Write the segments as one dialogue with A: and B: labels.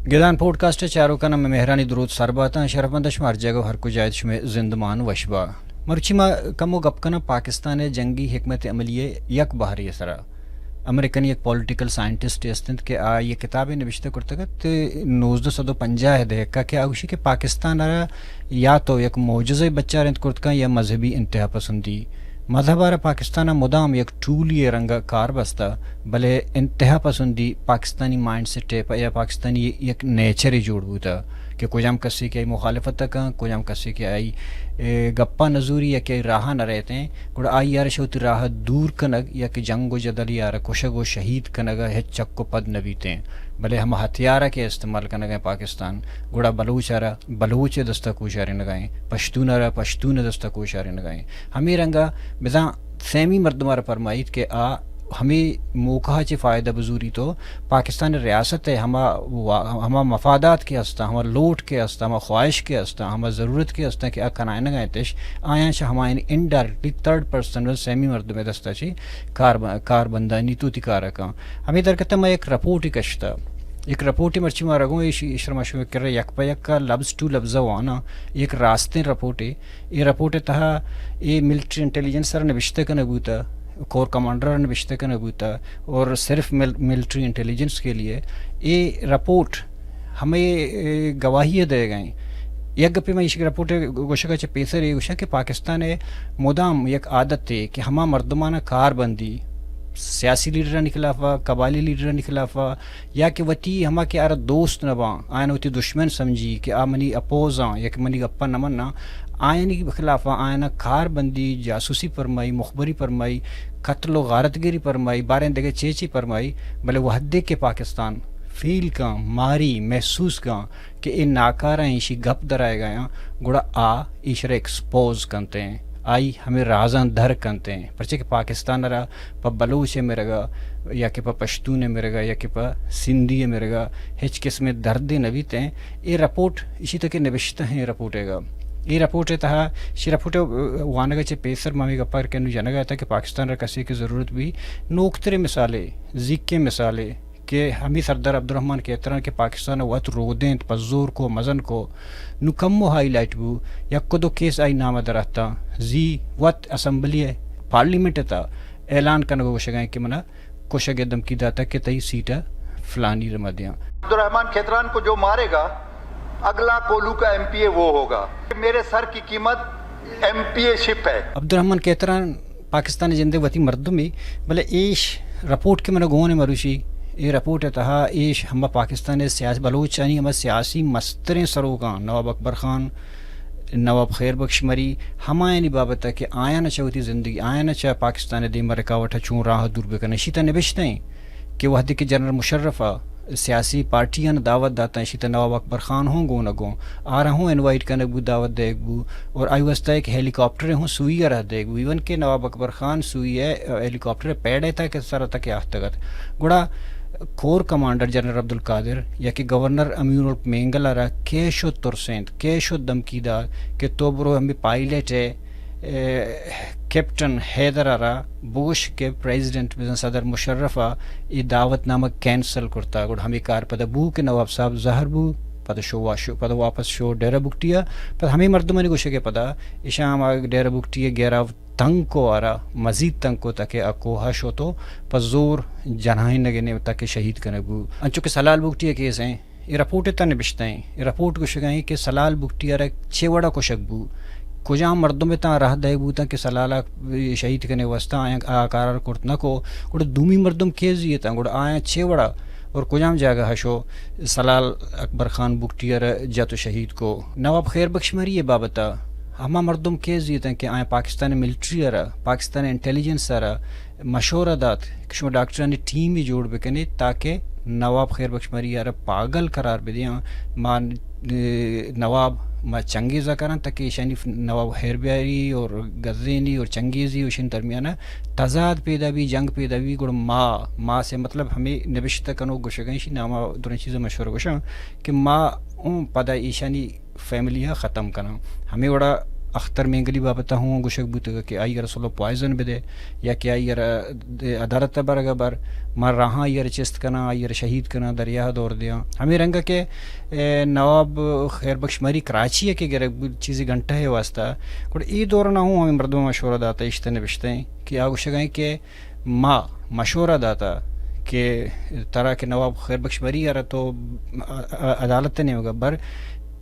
A: گدان pod cost چاروں کا نام مہرانی درود سرباتا شرفمندش ہر جگہ ہر کو جائد میں زندمان وشبا مرچی ما کمو گپ کنا پاکستان جنگی حکمت عملیہ یک بہری سرا امریکن یک پولیٹیکل سائنٹسٹ استند کہ یہ کتابیں نوشتہ کرتگت 1950 دہکا کہ اوشی کہ پاکستان یا تو یک معجزہ بچہ رنت کرتکا یا مذہبی انتہا پسندی مذہب پاکستان مدام یک ٹول یہ رنگا کار بستا بلے انتہا پسندی پاکستانی مائنڈ سیٹ یا پاکستانی یک نیچر ہی جوڑ ہوتا کہ کجام کسی کی آئی مخالفت کا کجام کسی کی آئی گپا نظوری یا کہ راہ نہ رہتے ہیں گوڑا آئی یار شوتی راہ دور کنگ یا کہ جنگ و جدل یار کشگ و شہید کنگا ہے چک کو پد نبیتے ہیں بلے ہم ہتھیارہ کے استعمال کرنے گئے پاکستان گوڑا بلوچارا بلوچ دستہ کوشارے نگائیں پشتون دستہ کوشارے نگائیں ہمیں رنگا بزاں سیمی مردمار فرمائید کہ ہمیں موقع چی فائدہ بزوری تو پاکستان ریاست ہے ہما مفادات کے ہستا ہما لوٹ کے ہستا ہما خواہش کے ہستا ہما ضرورت کے ہستا کہ کنائے نگائیں تش آیاں چا ہما انڈائریکٹلی تھرڈ پرسن سیمی مرد میں دستا چی کار بندہ نیتو تی کارا کا ہمیں در کہتا میں ایک رپورٹی کشتا ایک رپورٹی مرچی مارا گوں شرما شو کر رہے یک پا یک کا لفظ ٹو لفظ وانا ایک راستیں رپورٹی یہ رپورٹی تہا یہ ملٹری انٹیلیجنس سر نوشتہ کا نبوتا کور کمانڈر نوشتہ کا نبوتا اور صرف ملٹری انٹیلیجنس کے لیے یہ رپورٹ ہمیں گواہی دے گئیں یک گپی میں یہ رپورٹ گوشہ کا پیسر یہ گوشہ کہ پاکستان مدام یک عادت ہے کہ ہما مردمانہ کار بندی سیاسی لیڈران خلافہ قبائلی لیڈران خلافہ یا کہ وتی ہما کے آر دوست نباں آئین وتی دشمن سمجھی کہ منی اپوزاں یا کہ منی گپا نمنا آئین کے خلافہ آئینہ کار بندی جاسوسی فرمائی مخبری فرمائی قتل و غارت گیری فرمائی باریں دگے چیچی فرمائی بلے وحدے کے پاکستان فیل کا ماری محسوس کا کہ یہ ناکارہ ایشی گپ درائے گئے گوڑا ایشرے ایکسپوز کرتے ہیں آئی ہمیں رازاں در کنتے ہیں پرچہ کہ پاکستان رہا پا بلوچ ہے میرے گا یا کہ پا پشتون ہے میرے گا یا کہ پا سندھی ہے میرے گا ہچ قسم درد نبیتے ہیں یہ رپورٹ اسی تک نوشتہ ہیں رپورٹے گا یہ رپورٹ تہا شی رپورٹ وانگا چے پیسر مامی گپار کے انو جانا گیا تھا کہ پاکستان رہا کسی کی ضرورت بھی نوکترے مثالیں ذکے مثالیں کہ ہمیں سردار عبدالرحمن کے اطران کہ پاکستان وقت رودیں پزور کو مزن کو نکمو ہائی لائٹ بو یا کدو کیس آئی نامہ درہتا زی وقت اسمبلی پارلیمنٹ تا اعلان کرنے کو گوشگائیں کہ منا کوشگ دمکی داتا کہ تئی سیٹا فلانی رمدیاں
B: عبدالرحمن کھیتران کو جو مارے گا اگلا کولو کا ایم پی اے وہ ہوگا میرے سر کی قیمت ایم پی اے شپ ہے
A: عبدالرحمن کھیتران پاکستان جندے وتی مردمی بلے ایش رپورٹ کے منا گونے مروشی یہ رپورٹ تہا ایش ہم پاکستان سیاسی بلوچانی ہم سیاسی مستریں سروگاں نواب اکبر خان نواب خیر بخش مری ہمائنی بابت کہ آیا نہ چاہتی زندگی آیا نہ چاہ پاکستان دے رکاوٹ چون راہ دور بکن شیتا نبشتے ہیں کہ وہ کہ جنرل مشرفہ سیاسی پارٹیاں دعوت داتا ہیں شیتا نواب اکبر خان ہوں گو نہ گو آ رہا ہوں انوائٹ کرنے بو دعوت دے بو اور آئی وستا ہے کہ ہیلی کاپٹر ہوں سوئی رہ دے بو ایون کہ نواب اکبر خان سوئی ہے ہیلی کاپٹر پیڑ تھا کہ سر تک آختگت گوڑا کور کمانڈر جنرل عبدالقادر یا کہ گورنر امیر مینگل آ رہا کیشو ترسینت کیشو دمکی دا کہ تو برو ہمیں پائلٹ ہے کیپٹن حیدر آ رہا بوش کے پریزیڈنٹ صدر مشرفہ یہ دعوت نامہ کینسل کرتا گوڑ ہمیں کار پتہ بو کہ نواب صاحب ظاہر بو پتہ شو پتہ واپس شو ڈیرہ بکٹیا پتہ ہمیں مردمانی گوشے کے پتہ اشام ڈیرہ بکٹیا گیرہ تنگ کو آ رہا مزید تنگ کو تاکہ اکوہا شو تو پس زور جناہیں نگنے تاکہ شہید کرنے بو انچو کہ سلال بکٹیا کیس ہیں یہ رپورٹ تا نبشتے ہیں یہ رپورٹ کو شگائیں کہ سلال بکٹیا رہا چھوڑا کو شک بو کجام مردوں میں تا راہ دے بو تا کہ سلالہ شہید کرنے واسطہ آیا قرار کرت نہ کو گوڑا دومی مردم کیزی تا گوڑا آیا چھوڑا اور کجام جاگہ ہشو سلال اکبر خان بکٹیا رہا جاتو شہید کو نواب خیر بخش مری یہ بابتا ہما مردم کے زیتیں کہ آئیں پاکستان ملٹری آرہا پاکستان انٹیلیجنس آرہا مشورہ دات کشمہ ڈاکٹرانی ٹیم ہی جوڑ بکنے تاکہ نواب خیر بخش مری آرہا پاگل قرار بدیاں ماں نواب ما چنگیزہ کرن تاکہ شانی نواب حیربیاری اور غزینی اور چنگیزی اور شن درمیانہ تضاد پیدا بھی جنگ پیدا بھی گوڑ ماں سے مطلب ہمیں نبشتہ کنو گوشگنشی نامہ دونیں چیزیں مشہور گوشاں کہ ماں پدا ایشانی فیملیاں ختم کرنا ہمیں وڑا اختر مینگلی بابتا ہوں گوشک بوتگا کہ آئی رسولو پوائزن بدے یا کہ آئی عدالت برگا بر مر رہا آئی چست کنا آئی شہید کنا دریا دور دیا ہمیں رنگا کہ نواب خیر بخش مری کراچی ہے کہ گر چیزی گھنٹہ ہے واسطہ کوئی ای دور نہ ہوں ہمیں مردوں مشورہ داتا اشتے نبشتے ہیں کہ آگو شگائیں کہ ماں مشورہ داتا کہ طرح کے نواب خیر بخش مری یار تو عدالت نہیں ہوگا بر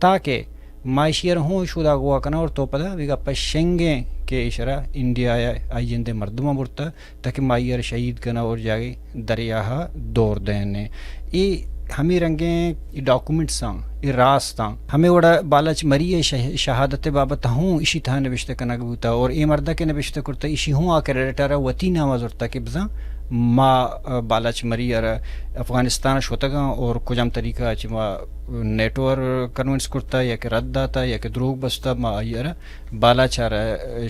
A: تاکہ معاشیر ہوں شودا گوا کنا اور تو پدا ویگا پشنگیں کہ اشارہ انڈیا آئی جندے مردمہ مرتا تاکہ مائیر شہید کنا اور جاگے دریاہا دور دینے ای ہمیں رنگیں ای ڈاکومنٹس ہاں ای راست ہاں ہمیں وڑا بالاچ مری شہادت بابت ہوں اسی تھا نوشتے کنا گبوتا اور ای مردہ کے نوشتے کرتا اسی ہوں آ کے ریٹارا وطی نامہ زورتا کہ بزا ما بالاچ مری ار افغانستان شوتگا اور کجام طریقہ چ ما نیٹور کنونس کرتا یا کہ رد داتا یا کہ دروغ بستا ما ار بالاچار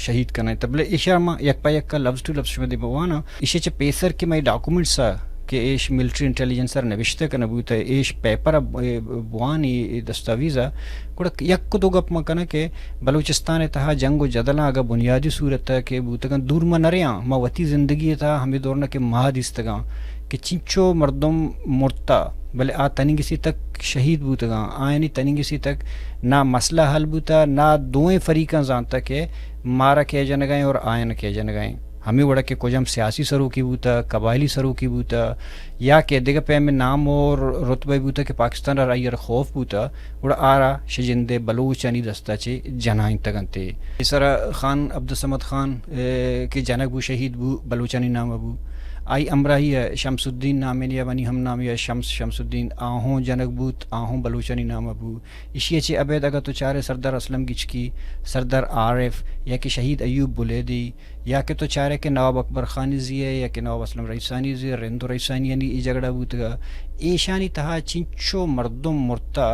A: شہید کرنا تبلے اشار ما یک پا یک کا لفظ ٹو لفظ شمدی بوانا اسے چ پیسر کہ میں ڈاکومنٹس کہ ایش ملٹری انٹیلیجنسر نوشتے کا نبوتا ہے ایش پیپر بوانی دستاویزا کوڑا یک کو دو گپ مکنا کہ بلوچستان تہا جنگ و جدلا اگا بنیادی صورت ہے کہ بوتگن دور ما نریاں ما وتی زندگی تھا ہمیں دورنا کہ ماہ دیستگاں کہ چنچو مردم مرتا بلے آ تنگسی تک شہید بوتگاں آئینی تنگسی تک نہ مسئلہ حل بوتا نہ دوئیں فریقاں زانتا کہ مارا کیا جنگائیں اور آئین کیا جنگائیں ہمیں وڑا کہ کجم سیاسی سرو کی بوتا قبائلی سرو کی بوتا یا کہ دیگا پہ میں نام اور رتبہ بوتا کہ پاکستان را آئیر خوف بوتا وڑا آرا شجندے بلوچانی دستا چے جنائیں تگنتے اسرا خان عبدالصمد خان کہ جنگ بو شہید بو بلوچانی نام ابو آئی امراہی شمس الدین نامین یا ونی ہم نام یا شمس الدین آہوں جنگ بوت آہوں بلوچانی نام ابو اشیے چے عبید اگا تو چارے سردار اسلم گچکی سردار عارف یا کہ شہید ایوب بلیدی یا کہ تو چارے کہ نواب اکبر خانی زیے یا کہ نواب اسلم رئیسانی زیے رندو رئیسانی یعنی ای جگڑا بوتگا ایشانی تہا چنچو مردم مرتا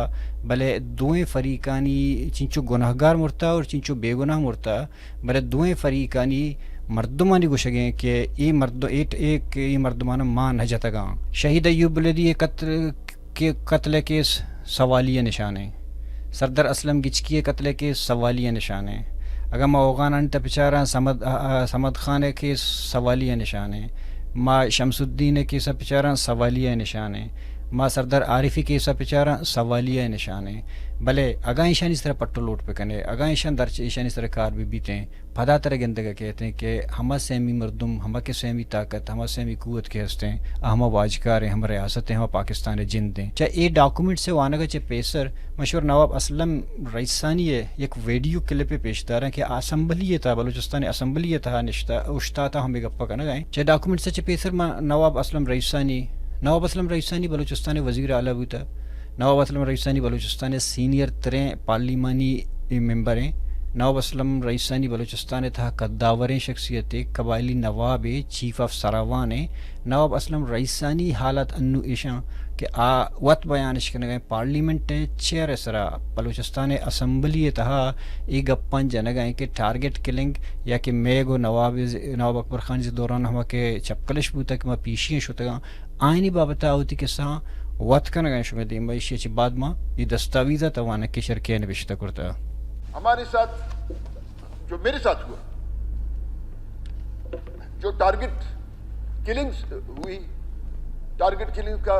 A: بلے دوئیں فریقانی چنچو گناہگار مرتا اور چنچو بے گناہ مرتا بلے دوئیں فریقانی مردمانی گوشگیں کہ ای مرد ایک ای مردمانہ ماں نجتا گاں شہید ایوب بلیدی قتل کے سوالیہ نشانے سردار اسلم گچکی قتل کے سوالیہ نشانے اگر ما اوغان تا پچارا سمد خان کے سوالیہ نشانے ما شمس الدین کے سا پچارا سوالیہ نشانے ما سردار عارفی کے سا پچارا سوالیہ نشانے بلے اگاں ایشان اس طرح پٹو لوٹ پہ کنے اگاں ایشان درچ ایشان اس طرح کار بھی بیتے ہیں پدا طرح گندگا کہتے ہیں کہ ہما سیمی مردم ہما کے سیمی طاقت ہما سیمی قوت کے ہستے ہیں ہما واجکار ہیں ہما ریاست ہیں ہما پاکستان جند ہیں چاہے اے ڈاکومنٹ سے وانگا چاہے پیسر مشہور نواب اسلم رئیسانی ہے ایک ویڈیو کلپ پہ پیش دار ہیں کہ اسمبلی تھا بلوچستان اسمبلی تھا نشتا اشتا تھا ہمیں گپا کا نہ گائیں چاہے ڈاکومنٹ سے چاہے پیسر نواب اسلم رئیسانی بلوچستان وزیر اعلیٰ بھی تھا نواب اسلم رئیسانی بلوچستان سینئر تریں پارلیمانی ممبر ہیں نواب اسلم رئیسانی بلوچستان تھا قداوریں شخصیت قبائلی نواب چیف آف سراوان ہیں نواب اسلم رئیسانی حالت انو ایشاں کہ وط بیانش کرنے گئے پارلیمنٹ چیئر سرا بلوچستان اسمبلی تہا ای گپن جنگائیں کہ ٹارگٹ کلنگ یا کہ میگو نواب اکبر خان جی دوران ہما کے چپکلش بوتا کہ ما پیشیاں شوتگاں آئینی بابتا ہوتی کہ ساں وقت کا نگائیں شمی دیں بایشی چی بعد ما یہ دستاویزہ توانا کی شرکیہ نبشتہ کرتا
C: ہمارے ساتھ جو میرے ساتھ ہوا جو ٹارگٹ کلنگز ہوئی ٹارگٹ کلنگ کا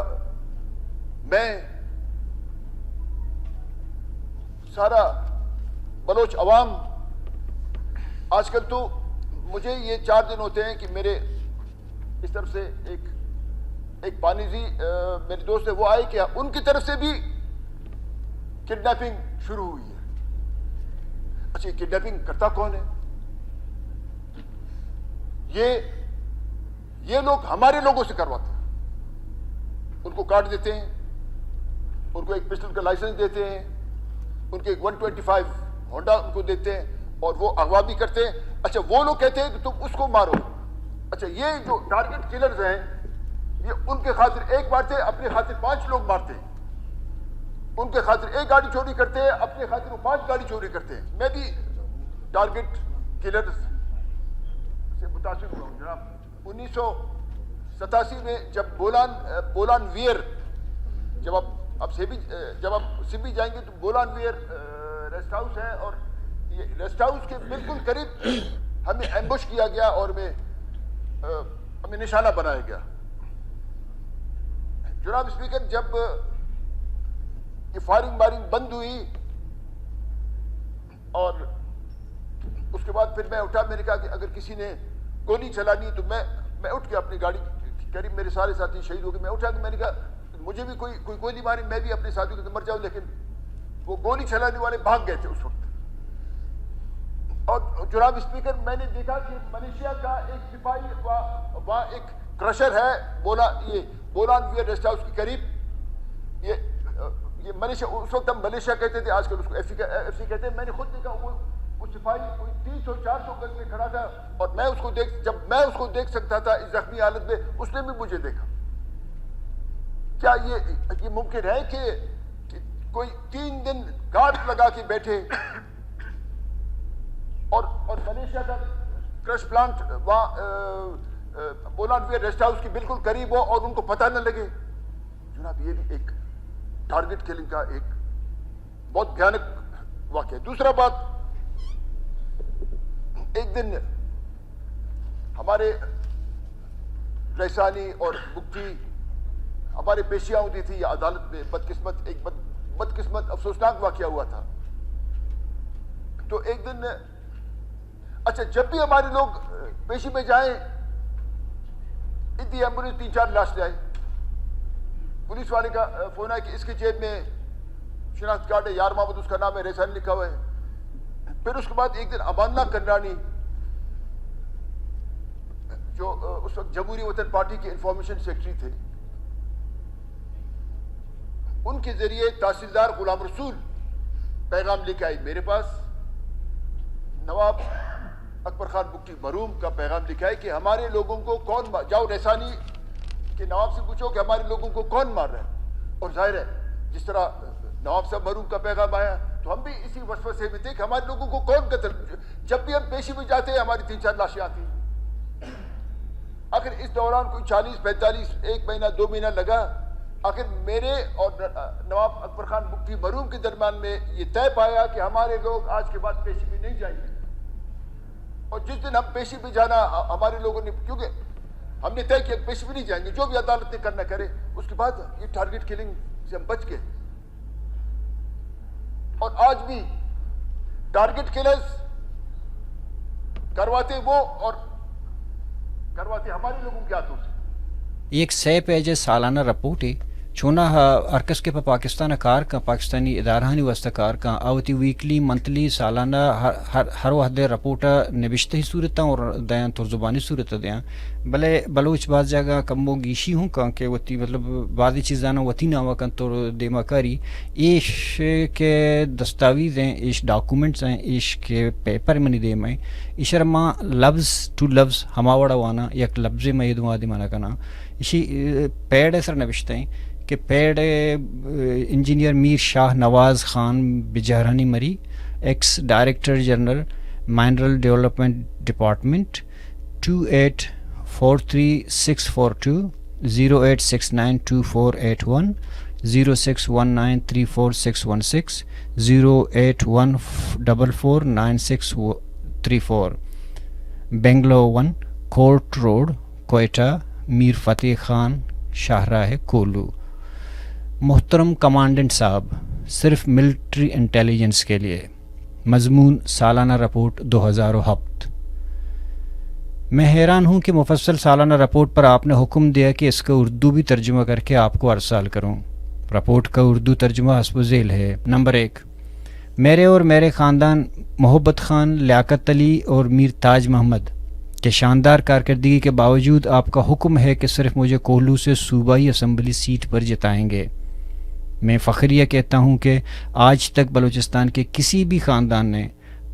C: میں سارا بلوچ عوام آج کل تو مجھے یہ 4 دن ہوتے ہیں کہ میرے اس طرف سے ایک پانیزی میرے دوست ہے وہ آئے کہ ان کی طرف سے بھی کڈنیپنگ شروع ہوئی ہے. اچھا یہ کڈنیپنگ کرتا کون ہے؟ یہ لوگ ہمارے لوگوں سے کرواتے ہیں. ان کو کارڈ دیتے ہیں, ان کو ایک پسٹل کا لائسنس دیتے ہیں, ان کے ایک 125 ہونڈا ان کو دیتے ہیں اور وہ اغوا بھی کرتے ہیں. اچھا وہ لوگ کہتے ہیں کہ تم اس کو مارو. اچھا یہ جو ٹارگٹ کلرز ہیں یہ ان کے خاطر ایک مارتے ہیں, اپنے خاطر 5 لوگ مارتے ہیں. ان کے خاطر ایک گاڑی چوری کرتے ہیں, اپنے خاطر وہ 5 گاڑی چوری کرتے ہیں. میں بھی ٹارگٹ کلرز سے متاثر ہوا ہوں جناب. 1987 میں جب بولان ویر جب آپ سبھی جائیں گے تو بولان ویر ریسٹ ہاؤس ہے اور یہ ریسٹ ہاؤس کے بالکل قریب ہمیں ایمبوش کیا گیا اور ہمیں نشانہ بنایا گیا. جناب اسپیکر, جب یہ فائرنگ بند ہوئی اور اس کے بعد پھر میں اٹھا, میں نے کہا کہ اگر کسی نے گولی چلانی تو میں اٹھ کے اپنی گاڑی قریب, میرے سارے ساتھی شہید ہو گئے, میں اٹھا کہ میں نے کہا مجھے بھی کوئی گولی ماری, میں بھی اپنے ساتھیوں کے مر جاؤں, لیکن وہ گولی چلانے والے بھاگ گئے تھے اس وقت. اور جناب اسپیکر, میں نے دیکھا کہ ملیشیا کا ایک سپاہی وہاں ایک کرشر ہے بولان ویر ریسٹ ہاؤس کے قریب. یہ ملیشیا, اس وقت ہم ملیشیا کہتے تھے, آج کل اس کو ایف سی کہتے ہیں. میں نے خود دیکھا وہ سپاہی کوئی 300-400 گز میں کھڑا تھا, اور جب میں اس کو دیکھ سکتا تھا اس زخمی حالت میں, اس نے بھی مجھے دیکھا. کیا یہ ممکن ہے کہ کوئی 3 دن گارڈ لگا کے بیٹھے اور ملیشیا کا کرش پلانٹ وہاں بولان ویر ریسٹ ہاؤس کی بالکل قریب ہو اور ان کو پتہ نہ لگے؟ جناب یہ بھی ایک ٹارگٹ کلنگ کا ایک بہت بھیانک واقعہ ہے. دوسرا بات, ایک دن ہمارے ریسانی اور بگٹی ہمارے پیشیاں ہوتی تھی یا عدالت میں, بدقسمت افسوسناک واقعہ ہوا تھا. تو ایک دن اچھا, جب بھی ہمارے لوگ پیشی میں جائیں, اتنی ایمبولینس 3-4 لاش لے آئے. پولیس والے کا فون ہے کہ اس کی جیب میں شناخت کارڈ ہے, یار محمد اس کا نام ہے, ریسانی لکھا ہوا ہے. پھر اس کے بعد ایک دن امان اللہ کنڈرانی جو اس وقت جمہوری وطن پارٹی کے انفارمیشن سیکرٹری تھے, ان کے ذریعے تحصیلدار غلام رسول پیغام لے کے آئی میرے پاس. نواب اکبر خان بگٹی مرحوم کا پیغام لکھا ہے کہ ہمارے لوگوں کو کون جاؤ ریسانی کہ نواب سے پوچھو کہ ہمارے لوگوں کو کون مار رہا ہے. اور ظاہر ہے جس طرح نواب صاحب مرحوم کا پیغام آیا تو ہم بھی اسی وسوسے میں تھے کہ ہمارے لوگوں کو کون قتل. جب بھی ہم پیشی میں جاتے ہیں ہماری 3-4 لاشیں آتی ہیں. آخر اس دوران کوئی 40-45 1 مہینہ 2 مہینہ لگا. آخر میرے اور نواب اکبر خان بگٹی مرحوم کے درمیان میں یہ طے پایا کہ ہمارے لوگ آج کے بعد پیشی میں نہیں جائیں گے. اور جس دن ہم پیشی میں جانا ہمارے لوگوں نے, کیونکہ ہم نے طے کیا پیشی میں نہیں جائیں گے, جو بھی عدالت نے کرنا کرے. اس کے بعد یہ ٹارگٹ کلنگ سے ہم بچ گئے. اور آج بھی ٹارگٹ کلرز کرواتے وہ اور کرواتے ہمارے لوگوں کے ہاتھوں سے.
A: ایک 100 پیج سالانہ رپورٹ ہے چونا ارکس کے پاکستان کار کا پاکستانی ادارہانی واسطہ کار کا آوتی ویکلی منتھلی سالانہ ہر وحد رپورٹ نبشتہی صورت اور دیاں تو زبانی صورت دیاں بلے بلوچ بعض جگہ کمو گیشی ہوں کہاں کہ وتی مطلب بعضی چیزاں وتی نہ وکن تو دیما کاری ایش کے دستاویز ہیں, ایش ڈاکومنٹس ہیں, ایش کے پیپر منی دے میں اشرما لفظ ٹو لفظ ہماوڑا وانا یک لفظ میں دعا دی مانا کنا اسی پیڑ سر نبشتے ہیں کہ پیڑ انجینئر میر شاہ نواز خان بجہرانی مری ex director general mineral development department 2843-642 08692481 0619344616 081449634 Bangalore 1 court road Quetta Mir Fateh Khan شاہراہ کولو. محترم کمانڈنٹ صاحب, صرف ملٹری انٹیلیجنس کے لیے مضمون سالانہ رپورٹ 2007. میں حیران ہوں کہ مفصل سالانہ رپورٹ پر آپ نے حکم دیا کہ اس کا اردو بھی ترجمہ کر کے آپ کو ارسال کروں. رپورٹ کا اردو ترجمہ حسب ذیل ہے. نمبر 1, میرے اور میرے خاندان محبت خان, لیاقت علی اور میر تاج محمد کہ شاندار کارکردگی کے باوجود آپ کا حکم ہے کہ صرف مجھے کوہلو سے صوبائی اسمبلی سیٹ پر جتائیں گے. میں فخریہ کہتا ہوں کہ آج تک بلوچستان کے کسی بھی خاندان نے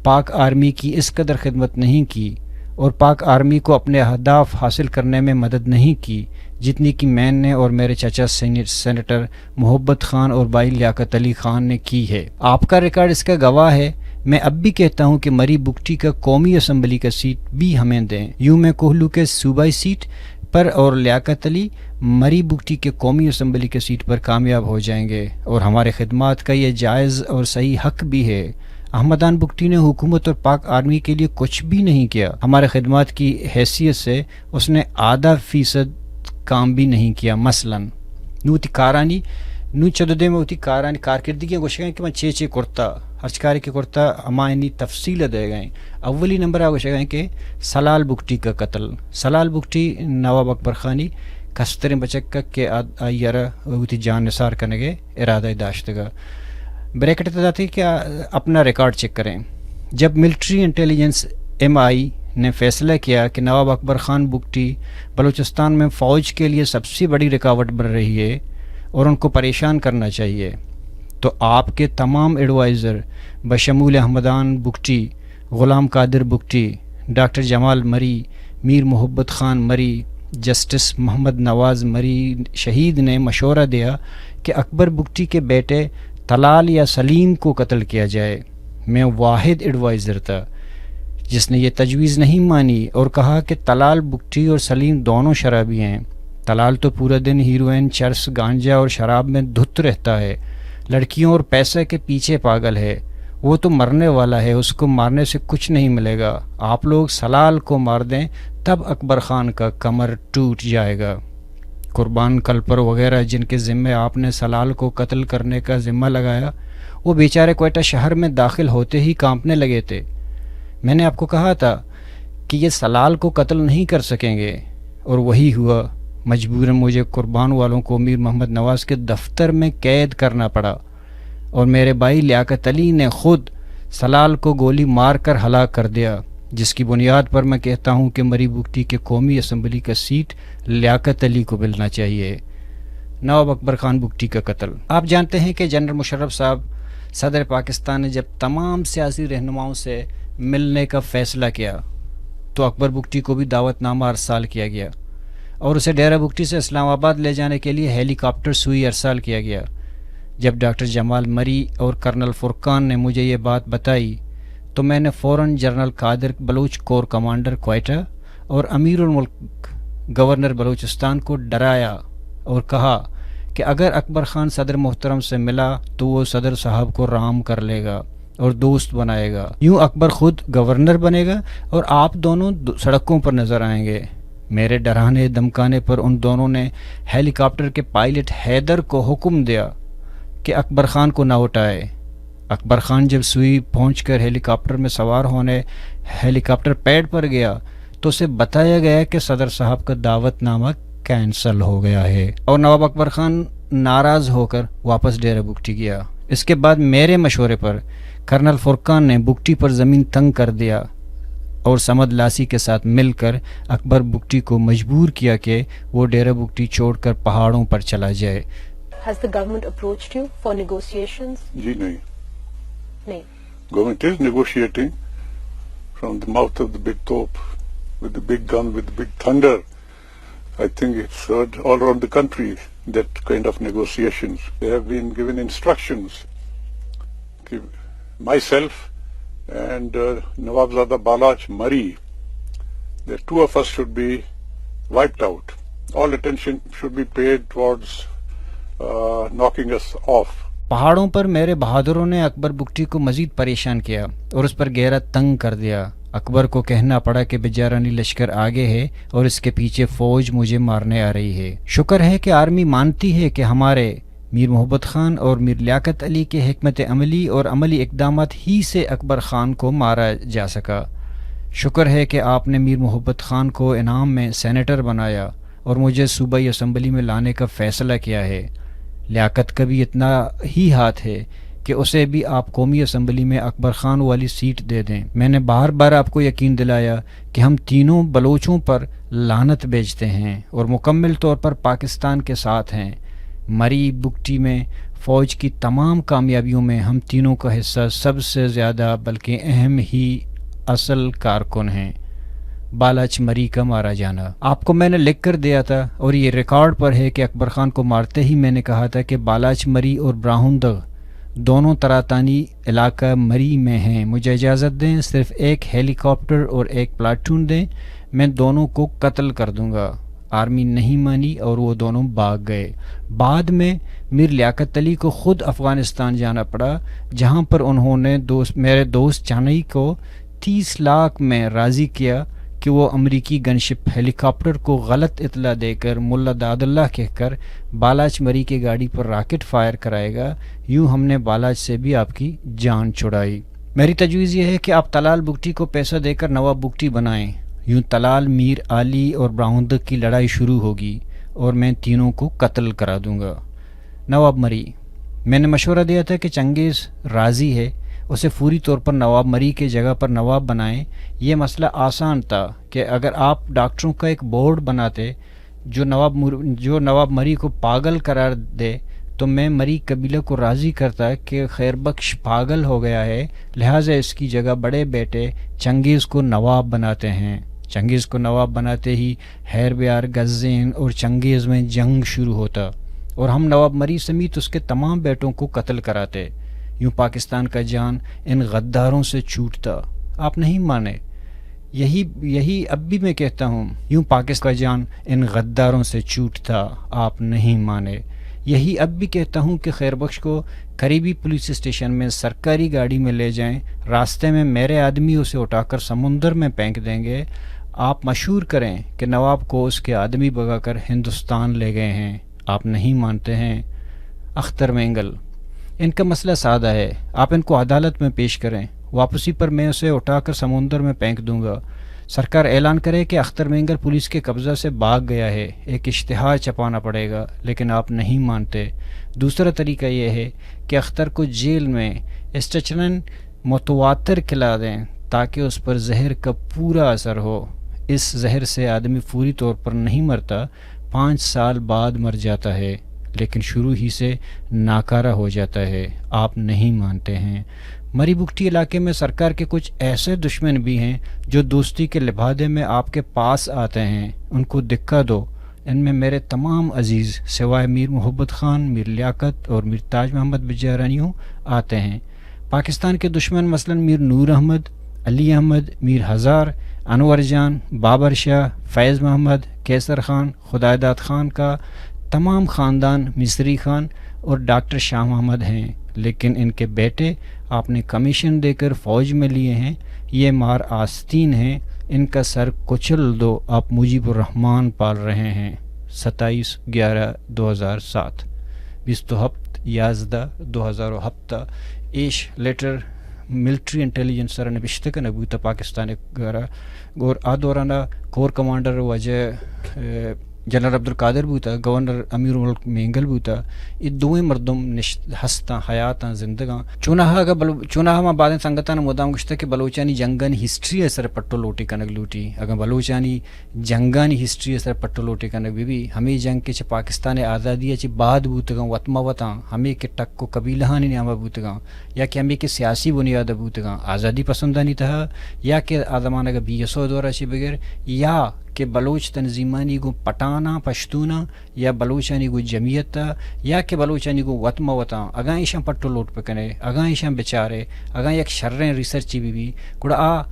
A: پاک آرمی کی اس قدر خدمت نہیں کی اور پاک آرمی کو اپنے اہداف حاصل کرنے میں مدد نہیں کی جتنی کہ میں نے اور میرے چچا سینیٹر محبت خان اور بھائی لیاقت علی خان نے کی ہے. آپ کا ریکارڈ اس کا گواہ ہے. میں اب بھی کہتا ہوں کہ مری بگٹی کا قومی اسمبلی کا سیٹ بھی ہمیں دیں. یوں میں کوہلو کے صوبائی سیٹ پر اور لیاقت علی مری بگٹی کے قومی اسمبلی کے سیٹ پر کامیاب ہو جائیں گے اور ہمارے خدمات کا یہ جائز اور صحیح حق بھی ہے. احمدان بگٹی نے حکومت اور پاک آرمی کے لیے کچھ بھی نہیں کیا. ہمارے خدمات کی حیثیت سے اس نے 0.5% کام بھی نہیں کیا. مثلاً نوتی کارانی نو چدودے میں ہوتی کارانی کارکردگیاں گوشگائیں کہ میں چھ کرتا ہرچکاری کے کرتا امائنی تفصیل دے گئے. اولی نمبر گوشگائیں کہ سلال بگٹی کا قتل. سلال بگٹی نواب اکبر خانی کستریں بچک کے آئیرہ ہوتی جان نثار کرنے کے ارادہ داشتگا. بریکٹ جاتی کہ اپنا ریکارڈ چیک کریں. جب ملٹری انٹیلیجنس MI نے فیصلہ کیا کہ نواب اکبر خان بگٹی بلوچستان میں فوج کے لیے سب سے بڑی رکاوٹ بن رہی ہے اور ان کو پریشان کرنا چاہیے، تو آپ کے تمام ایڈوائزر بشمول احمدان بگٹی، غلام قادر بگٹی، ڈاکٹر جمال مری، میر محبت خان مری، جسٹس محمد نواز مری شہید نے مشورہ دیا کہ اکبر بگٹی کے بیٹے طلال یا سلیم کو قتل کیا جائے. میں واحد ایڈوائزر تھا جس نے یہ تجویز نہیں مانی اور کہا کہ طلال بگٹی اور سلیم دونوں شرابی ہیں. طلال تو پورا دن ہیروئن، چرس، گانجا اور شراب میں دھت رہتا ہے، لڑکیوں اور پیسے کے پیچھے پاگل ہے. وہ تو مرنے والا ہے، اس کو مارنے سے کچھ نہیں ملے گا. آپ لوگ سلال کو مار دیں تب اکبر خان کا کمر ٹوٹ جائے گا. قربان کلپر وغیرہ جن کے ذمے آپ نے سلال کو قتل کرنے کا ذمہ لگایا، وہ بیچارے کوئٹہ شہر میں داخل ہوتے ہی کانپنے لگے تھے. میں نے آپ کو کہا تھا کہ یہ سلال کو قتل نہیں کر سکیں گے، اور وہی ہوا. مجبوراً مجھے قربان والوں کو میر محمد نواز کے دفتر میں قید کرنا پڑا، اور میرے بھائی لیاقت علی نے خود سلال کو گولی مار کر ہلاک کر دیا، جس کی بنیاد پر میں کہتا ہوں کہ مری بگٹی کے قومی اسمبلی کا سیٹ لیاقت علی کو ملنا چاہیے. نواب اکبر خان بگٹی کا قتل. آپ جانتے ہیں کہ جنرل مشرف صاحب صدر پاکستان نے جب تمام سیاسی رہنماؤں سے ملنے کا فیصلہ کیا تو اکبر بگٹی کو بھی دعوت نامہ ارسال کیا گیا، اور اسے ڈیرہ بگٹی سے اسلام آباد لے جانے کے لیے ہیلی کاپٹر سوئی ارسال کیا گیا. جب ڈاکٹر جمال مری اور کرنل فرقان نے مجھے یہ بات بتائی تو میں نے فوراً جنرل قادر بلوچ کور کمانڈر کوئٹہ اور امیر الملک گورنر بلوچستان کو ڈرایا اور کہا کہ اگر اکبر خان صدر محترم سے ملا تو وہ صدر صاحب کو رام کر لے گا اور دوست بنائے گا. یوں اکبر خود گورنر بنے گا اور آپ دونوں سڑکوں پر نظر آئیں گے. میرے ڈرانے دمکانے پر ان دونوں نے ہیلی کاپٹر کے پائلٹ حیدر کو حکم دیا کہ اکبر خان کو نہ اٹھائے. اکبر خان جب سوئی پہنچ کر ہیلی کاپٹر میں سوار ہونے ہیلی کاپٹر پیڈ پر گیا تو اسے بتایا گیا کہ صدر صاحب کا دعوت نامہ کینسل ہو گیا ہے، اور نواب اکبر خان ناراض ہو کر واپس ڈیرہ بگٹی گیا. اس کے بعد میرے مشورے پر کرنل فرقان نے بگٹی پر زمین تنگ کر دیا اور سمد لاسی کے ساتھ مل کر اکبر بگٹی کو مجبور کیا کہ وہ ڈیرہ بگٹی چھوڑ کر پہاڑوں پر چلا جائے.
D: Has the government approached you for negotiations?
C: جی نہیں.
D: نہیں.
C: Government is negotiating from the mouth of the big top, with the big gun, with the big thunder. I think it's heard all around the country, that kind of negotiations. They have been given instructions. Myself and Nawabzada Balach Mari, the two of us should be wiped out. All attention should be paid towards knocking us off.
A: پہاڑوں پر میرے بہادروں نے اکبر بگٹی کو مزید پریشان کیا اور اس پر گہرا تنگ کر دیا. اکبر کو کہنا پڑا کہ بیجارانی لشکر آگے ہے اور اس کے پیچھے فوج مجھے مارنے آ رہی ہے. شکر ہے کہ آرمی مانتی ہے کہ ہمارے میر محبت خان اور میر لیاقت علی کے حکمت عملی اور عملی اقدامات ہی سے اکبر خان کو مارا جا سکا. شکر ہے کہ آپ نے میر محبت خان کو انعام میں سینیٹر بنایا اور مجھے صوبائی اسمبلی میں لانے کا فیصلہ کیا ہے. لیاقت کا بھی اتنا ہی ہاتھ ہے کہ اسے بھی آپ قومی اسمبلی میں اکبر خان والی سیٹ دے دیں. میں نے بار بار آپ کو یقین دلایا کہ ہم تینوں بلوچوں پر لعنت بیچتے ہیں اور مکمل طور پر پاکستان کے ساتھ ہیں. مری بگٹی میں فوج کی تمام کامیابیوں میں ہم تینوں کا حصہ سب سے زیادہ بلکہ اہم ہی اصل کارکن ہیں. بالاچ مری کا مارا جانا آپ کو میں نے لکھ کر دیا تھا اور یہ ریکارڈ پر ہے کہ اکبر خان کو مارتے ہی میں نے کہا تھا کہ بالاچ مری اور براہندغ دونوں تراتانی علاقہ مری میں ہیں. مجھے اجازت دیں، صرف ایک ہیلی کاپٹر اور ایک پلاٹون دیں، میں دونوں کو قتل کر دوں گا. آرمی نہیں مانی اور وہ دونوں بھاگ گئے. بعد میں میر لیاقت علی کو خود افغانستان جانا پڑا جہاں پر انہوں نے میرے دوست چانئی کو 30 لاکھ میں راضی کیا کہ وہ امریکی گن شپ ہیلی کاپٹر کو غلط اطلاع دے کر ملا داد اللہ کہہ کر بالاچ مری کی گاڑی پر راکٹ فائر کرائے گا. یوں ہم نے بالاچ سے بھی آپ کی جان چھڑائی. میری تجویز یہ ہے کہ آپ طلال بگٹی کو پیسہ دے کر نواب بگٹی بنائیں. یوں طلال، میر علی اور براہندق کی لڑائی شروع ہوگی اور میں تینوں کو قتل کرا دوں گا. نواب مری، میں نے مشورہ دیا تھا کہ چنگیز راضی ہے، اسے فوری طور پر نواب مری کے جگہ پر نواب بنائیں. یہ مسئلہ آسان تھا کہ اگر آپ ڈاکٹروں کا ایک بورڈ بناتے جو نواب مری کو پاگل قرار دے تو میں مری قبیلہ کو راضی کرتا کہ خیر بخش پاگل ہو گیا ہے، لہٰذا اس کی جگہ بڑے بیٹے چنگیز کو نواب بناتے ہیں. چنگیز کو نواب بناتے ہی ہیر بیار، غزین اور چنگیز میں جنگ شروع ہوتا اور ہم نواب مری سمیت اس کے تمام بیٹوں کو قتل کراتے. یوں پاکستان کا جان ان غداروں سے چھوٹتا. آپ نہیں مانے. یہی اب بھی میں کہتا ہوں، یوں پاکستان کا جان ان غداروں سے چھوٹتا. آپ نہیں مانے. یہی اب بھی کہتا ہوں کہ خیر بخش کو قریبی پولیس اسٹیشن میں سرکاری گاڑی میں لے جائیں، راستے میں میرے آدمی اسے اٹھا کر سمندر میں پھینک دیں گے. آپ مشہور کریں کہ نواب کو اس کے آدمی بگا کر ہندوستان لے گئے ہیں. آپ نہیں مانتے ہیں. اختر مینگل، ان کا مسئلہ سادہ ہے، آپ ان کو عدالت میں پیش کریں، واپسی پر میں اسے اٹھا کر سمندر میں پھینک دوں گا. سرکار اعلان کرے کہ اختر مینگل پولیس کے قبضہ سے بھاگ گیا ہے، ایک اشتہار چھپانا پڑے گا، لیکن آپ نہیں مانتے. دوسرا طریقہ یہ ہے کہ اختر کو جیل میں اسٹچنن متواتر کھلا دیں تاکہ اس پر زہر کا پورا اثر ہو. اس زہر سے آدمی فوری طور پر نہیں مرتا، 5 سال بعد مر جاتا ہے، لیکن شروع ہی سے ناکارہ ہو جاتا ہے. آپ نہیں مانتے ہیں. مری بگٹی علاقے میں سرکار کے کچھ ایسے دشمن بھی ہیں جو دوستی کے لبادے میں آپ کے پاس آتے ہیں. ان کو دکھا دو. ان میں میرے تمام عزیز سوائے میر محبت خان، میر لیاقت اور میر تاج محمد بجارانیوں آتے ہیں. پاکستان کے دشمن مثلا میر نور احمد، علی احمد، میر ہزار، انور جان، بابر شاہ، فیض محمد، کیسر خان، خدائیداد خان کا تمام خاندان، مصری خان اور ڈاکٹر شاہ محمد ہیں. لیکن ان کے بیٹے آپ نے کمیشن دے کر فوج میں لیے ہیں. یہ مار آستین ہیں. ان کا سر کچل دو. آپ مجیب الرحمان پال رہے ہیں. 27/11/2007 27/11/2007 ایش لیٹر ملٹری انٹیلیجنس سر نوشته که نبوده پاکستان گور آدورانا کور کمانڈر وجہ جنرل عبدالقادر بوتا، گورنر امیر الملک مینگل بوتا. یہ دوئیں مردم ہستاں حیاتاں زندگاں چونہا ما بعد سنگتاں مدام گشتا کہ بلوچانی جنگانی ہسٹری اثر پٹو لوٹی کنگ لوٹی. اگر بلوچانی جنگانی ہسٹری اثر پٹو لوٹی کنگ بھی ہمیں جنگ کے چھ پاکستان آزادی چھ بعد بوتگاں وطمہ وطاں ہمیں کے ٹک کو قبیلہانی نامہ بوتگاں یا کہ ہمیں کے سیاسی بنیاد بوتگاں آزادی پسندانی تھا یا کہ آدمان اگر BSO دورہ چھ بغیر یا کہ بلوچ تنظیمانی کو پٹانا پشتونا یا بلوچانی کو جمعیت یا کہ بلوچانی کو وطمہ وطاں اگاں ایشاں پٹو لوٹ پکنے اگاں ایشاں بچارے اگاں یک شریں ریسرچی بھی کڑا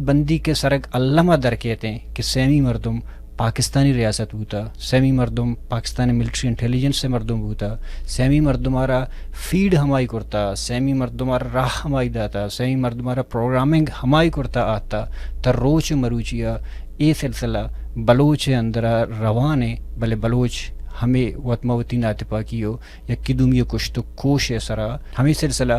A: بندی کے سرگ علامہ در کہتے ہیں کہ سیمی مردم پاکستانی ریاست ہوتا، سیمی مردم پاکستانی ملٹری انٹیلیجنس سے مردم ہوتا، سیمی مردمارا فیڈ ہمائی کرتا، سیمی مردمارا راہ ہمائی داتا، سیمی مردمارا پروگرامنگ ہمائی کرتا آتا تر روچ مروچیا. یہ سلسلہ بلوچ اندرا روانے بلے بلوچ ہمیں وطموتی ناتپا کیو یا کدومی کشت کوش سرا ہمیں سلسلہ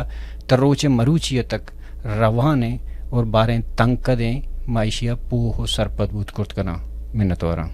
A: تروچ مروچیہ تک روانے اور باریں تنگ کدیں معیشیہ پوہ سرپد بود کرت کنا. منت وراں.